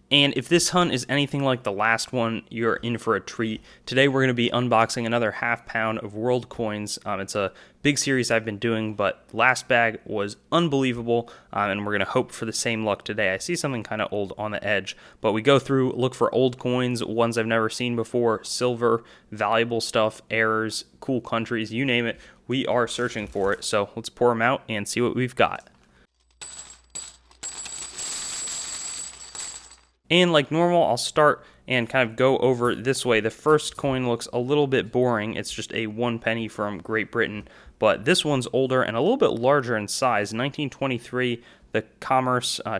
And if this hunt is anything like the last one, you're in for a treat. Today we're going to be unboxing another half pound of world coins. It's a big series I've been doing, but last bag was unbelievable, and we're going to hope for the same luck today. I see something kind of old on the edge, but we go through, look for old coins, ones I've never seen before, silver, valuable stuff, errors, cool countries, you name it. We are searching for it, so let's pour them out and see what we've got. And like normal, I'll start and kind of go over this way. The first coin looks a little bit boring. It's just a 1 penny from Great Britain. But this one's older and a little bit larger in size. 1923, the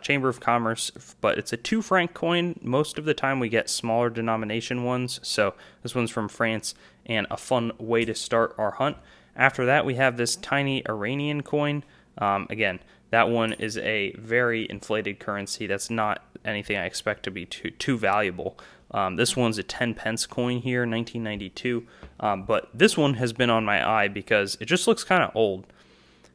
Chamber of Commerce, but it's a 2 franc coin. Most of the time we get smaller denomination ones. So this one's from France and a fun way to start our hunt. After that, we have this tiny Iranian coin. Again, that one is a very inflated currency. That's not anything I expect to be too valuable. This one's a 10 pence coin here, 1992. But this one has been on my eye because it just looks kind of old.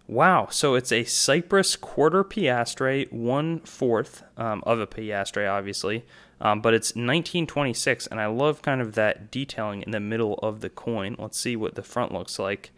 Wow, so it's a Cyprus quarter piastre, 1/4 of a piastre, obviously. But it's 1926, and I love kind of that detailing in the middle of the coin. Let's see what the front looks like.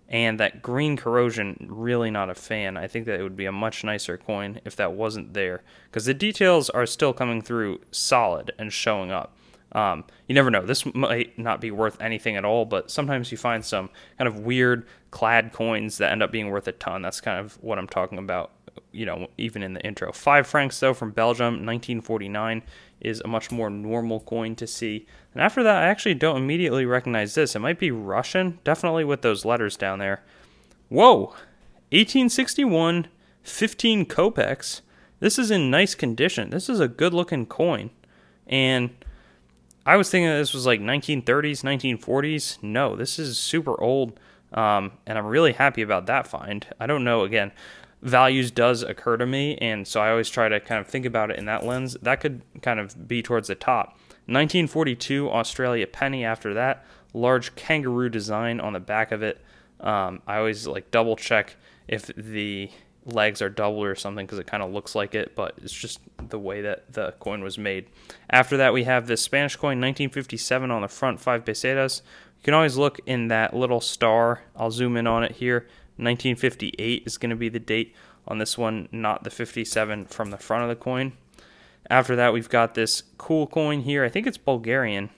And that green corrosion, really not a fan. I think that it would be a much nicer coin if that wasn't there, because the details are still coming through solid and showing up. You never know. This might not be worth anything at all, but sometimes you find some kind of weird clad coins that end up being worth a ton. That's kind of what I'm talking about, even in the intro. 5 francs, though, from Belgium, 1949, is a much more normal coin to see. And after that, I actually don't immediately recognize this. It might be Russian, definitely with those letters down there. Whoa! 1861, 15 Kopeks. This is in nice condition. This is a good-looking coin. And I was thinking this was like 1930s, 1940s. No, this is super old, and I'm really happy about that find. I don't know, again, values does occur to me, and so I always try to kind of think about it in that lens. That could kind of be towards the top. 1942 Australia penny after that. Large kangaroo design on the back of it. I always like double check if the legs are doubled or something because it kind of looks like it, but it's just the way that the coin was made. After that, we have this Spanish coin, 1957 on the front, 5 pesetas. You can always look in that little star. I'll zoom in on it here. 1958 is going to be the date on this one, not the 57 from the front of the coin. After that, we've got this cool coin here. I think it's Bulgarian.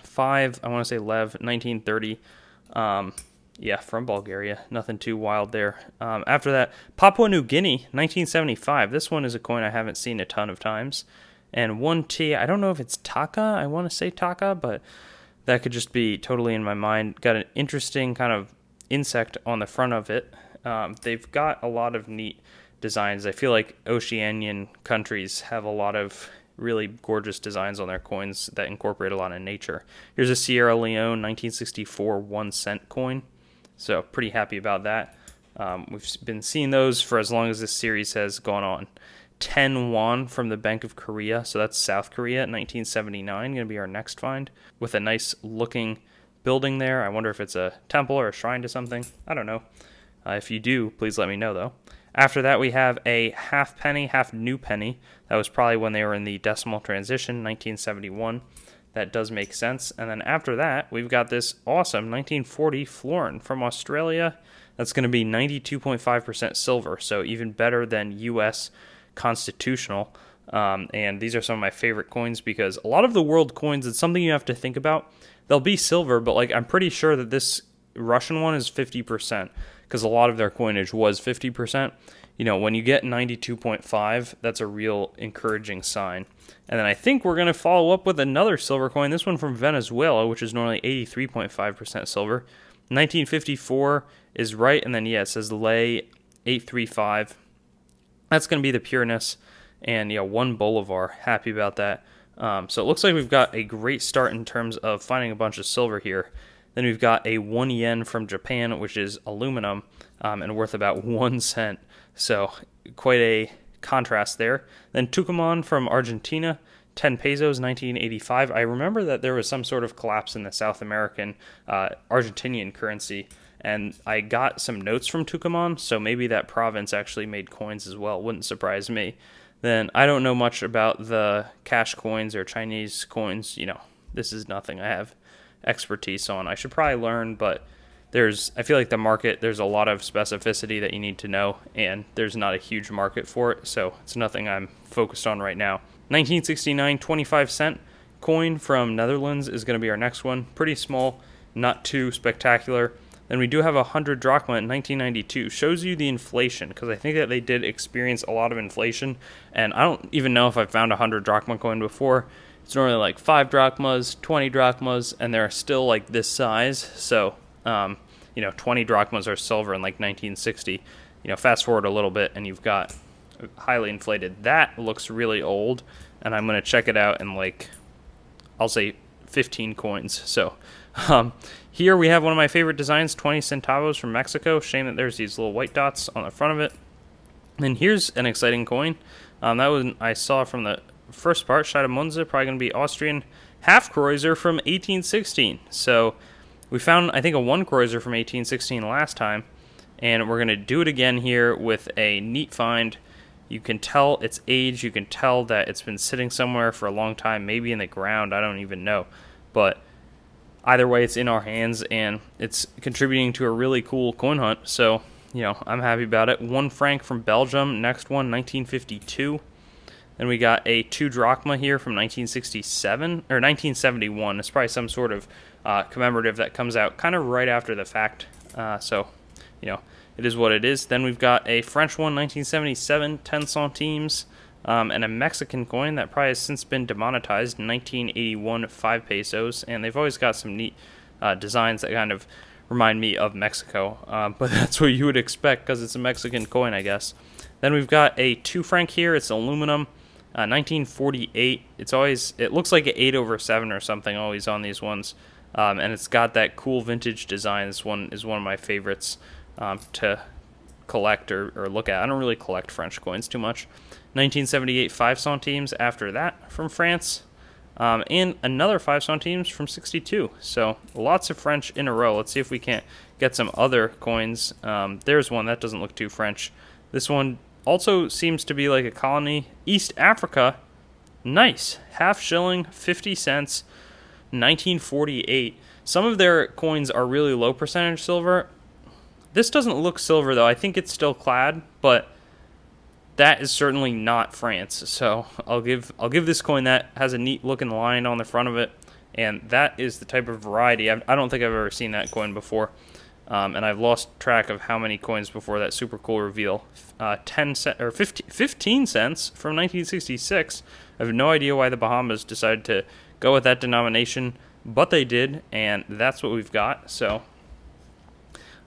5, I want to say Lev, 1930. Yeah, from Bulgaria. Nothing too wild there. After that, Papua New Guinea, 1975. This one is a coin I haven't seen a ton of times. And 1T, I don't know if it's Taka. I want to say Taka, but that could just be totally in my mind. Got an interesting kind of insect on the front of it. They've got a lot of neat designs. I feel like Oceanian countries have a lot of really gorgeous designs on their coins that incorporate a lot of nature. Here's a Sierra Leone 1964 1 cent coin. So pretty happy about that. We've been seeing those for as long as this series has gone on. 10 won from the Bank of Korea. So that's South Korea, 1979. Going to be our next find with a nice looking building there. I wonder if it's a temple or a shrine to something. I don't know. If you do, please let me know, though. After that, we have a half penny, half new penny. That was probably when they were in the decimal transition, 1971. That does make sense. And then after that, we've got this awesome 1940 Florin from Australia. That's going to be 92.5% silver, so even better than U.S. constitutional. And these are some of my favorite coins because a lot of the world coins, it's something you have to think about. They'll be silver, but like I'm pretty sure that this Russian one is 50% because a lot of their coinage was 50%. When you get 92.5, that's a real encouraging sign. And then I think we're going to follow up with another silver coin, this one from Venezuela, which is normally 83.5% silver. 1954 is right, and then it says lay 835. That's going to be the pureness, and 1 Bolivar. Happy about that. So it looks like we've got a great start in terms of finding a bunch of silver here. Then we've got a 1 yen from Japan, which is aluminum, and worth about 1 cent. So quite a contrast there. Then Tucumán from Argentina, 10 pesos, 1985. I remember that there was some sort of collapse in the South American Argentinian currency, and I got some notes from Tucumán, so maybe that province actually made coins as well. Wouldn't surprise me. Then I don't know much about the cash coins or Chinese coins. This is nothing I have expertise on. I should probably learn, but I feel like the market, there's a lot of specificity that you need to know, and there's not a huge market for it, so it's nothing I'm focused on right now. 1969 25-cent coin from Netherlands is going to be our next one. Pretty small, not too spectacular. Then we do have 100 drachma in 1992. Shows you the inflation, because I think that they did experience a lot of inflation, and I don't even know if I've found a 100 drachma coin before. It's normally like 5 drachmas, 20 drachmas, and they're still like this size. So, 20 drachmas are silver in like 1960. Fast forward a little bit, and you've got highly inflated. That looks really old, and I'm going to check it out in I'll say 15 coins. So, here we have one of my favorite designs, 20 centavos from Mexico. Shame that there's these little white dots on the front of it. And here's an exciting coin. That one I saw from the first part, Scheide probably going to be Austrian half-kreuzer from 1816. So we found, I think, a 1 kreuzer from 1816 last time, and we're going to do it again here with a neat find. You can tell its age. You can tell that it's been sitting somewhere for a long time, maybe in the ground. I don't even know. But either way, it's in our hands, and it's contributing to a really cool coin hunt. So, I'm happy about it. 1 franc from Belgium. Next one, 1952. Then we got a 2 drachma here from 1967, or 1971. It's probably some sort of commemorative that comes out kind of right after the fact. So, it is what it is. Then we've got a French one, 1977, 10 centimes. And a Mexican coin that probably has since been demonetized, 1981, 5 pesos, and they've always got some neat designs that kind of remind me of Mexico, but that's what you would expect because it's a Mexican coin, I guess. Then we've got a 2 franc here. It's aluminum, 1948. It looks like an 8/7 or something always on these ones, and it's got that cool vintage design. This one is one of my favorites to collect or look at. I don't really collect French coins too much. 1978, 5 centimes after that from France, and another 5 centimes from 62. So lots of French in a row. Let's see if we can't get some other coins. There's one that doesn't look too French. This one also seems to be like a colony. East Africa, nice. Half shilling, 50 cents, 1948. Some of their coins are really low percentage silver. This doesn't look silver though. I think it's still clad, but that is certainly not France. So I'll give this coin that has a neat looking line on the front of it, and that is the type of variety. I don't think I've ever seen that coin before, and I've lost track of how many coins before that super cool reveal. 15 cents from 1966. I have no idea why the Bahamas decided to go with that denomination, but they did, and that's what we've got. So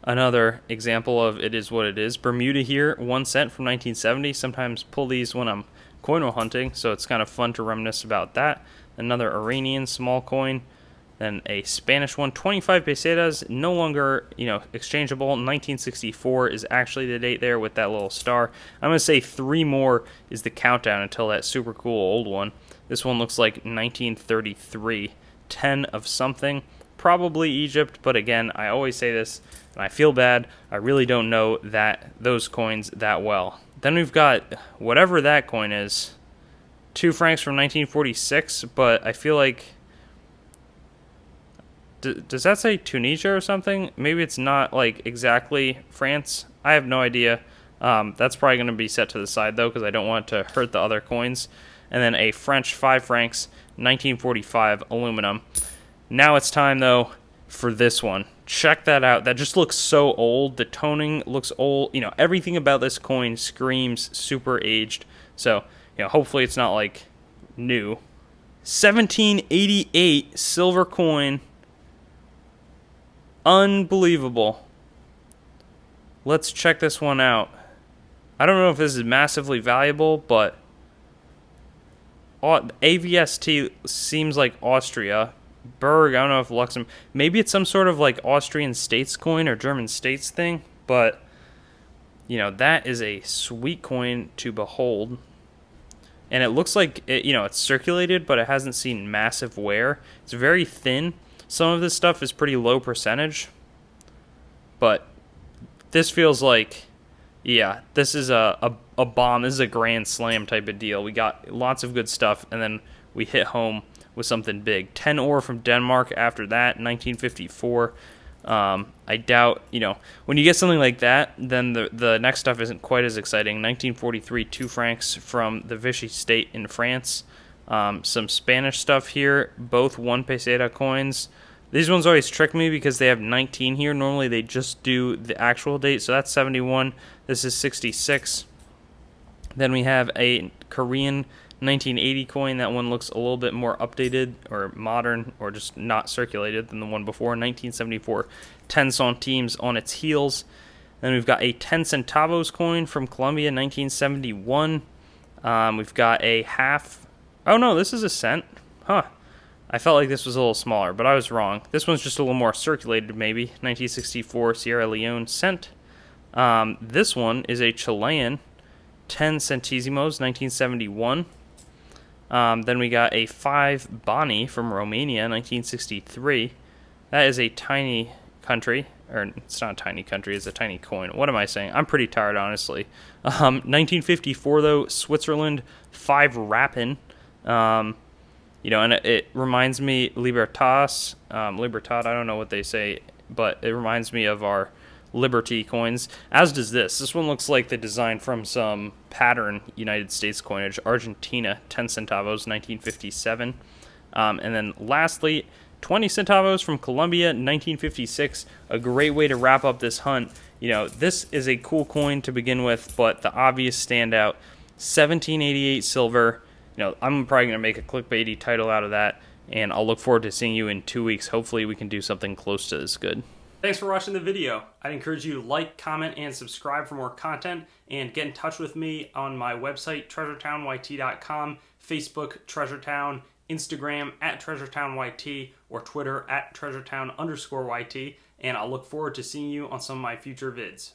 another example of it is what it is. Bermuda here, 1 cent from 1970. Sometimes pull these when I'm coin hunting, so it's kind of fun to reminisce about that. Another Iranian small coin. Then a Spanish one, 25 pesetas, no longer, exchangeable. 1964 is actually the date there with that little star. I'm going to say 3 more is the countdown until that super cool old one. This one looks like 1933. 10 of something. Probably Egypt, but again, I always say this, and I feel bad. I really don't know those coins that well. Then we've got whatever that coin is, 2 francs from 1946, but I feel like, does that say Tunisia or something? Maybe it's not like exactly France. I have no idea. That's probably going to be set to the side though, because I don't want it to hurt the other coins. And then a French 5 francs, 1945 aluminum. Now it's time, though, for this one. Check that out. That just looks so old. The toning looks old. Everything about this coin screams super aged. So, hopefully it's not, like, new. 1788 silver coin. Unbelievable. Let's check this one out. I don't know if this is massively valuable, but AVST seems like Austria. Berg, I don't know if Luxembourg, maybe it's some sort of like Austrian states coin or German states thing, but that is a sweet coin to behold. And it looks like it's circulated, but it hasn't seen massive wear. It's very thin. Some of this stuff is pretty low percentage, but this feels like Yeah, this is a bomb. This is a grand slam type of deal. We got lots of good stuff, and then we hit home with something big. 10 ore from Denmark after that, 1954. I doubt, when you get something like that, then the next stuff isn't quite as exciting. 1943, 2 francs from the Vichy state in France. Some Spanish stuff here, both 1 peseta coins. These ones always trick me because they have 19 here. Normally they just do the actual date, so that's 71. This is 66. Then we have a Korean 1980 coin. That one looks a little bit more updated or modern or just not circulated than the one before. 1974, 10 centimes on its heels. Then we've got a 10 centavos coin from Colombia, 1971. We've got a half. Oh no, this is a cent. Huh. I felt like this was a little smaller, but I was wrong. This one's just a little more circulated, maybe. 1964 Sierra Leone cent. This one is a Chilean 10 centésimos, 1971. Then we got a 5 Bani from Romania, 1963. That is a tiny country. Or it's not a tiny country, it's a tiny coin. What am I saying? I'm pretty tired, honestly. 1954, though, Switzerland 5 Rapin. And it reminds me, Libertas, Libertad, I don't know what they say, but it reminds me of our Liberty coins, as does this. This one looks like the design from some pattern United States coinage. Argentina, 10 centavos, 1957. And then lastly, 20 centavos from Colombia, 1956. A great way to wrap up this hunt. This is a cool coin to begin with, but the obvious standout, 1788 silver. I'm probably going to make a clickbaity title out of that, and I'll look forward to seeing you in 2 weeks. Hopefully we can do something close to this good. Thanks for watching the video. I'd encourage you to like, comment, and subscribe for more content, and get in touch with me on my website, treasuretown.yt.com, Facebook, Treasuretown, Instagram, @TreasuretownYT, or Twitter, @Treasuretown_YT, and I'll look forward to seeing you on some of my future vids.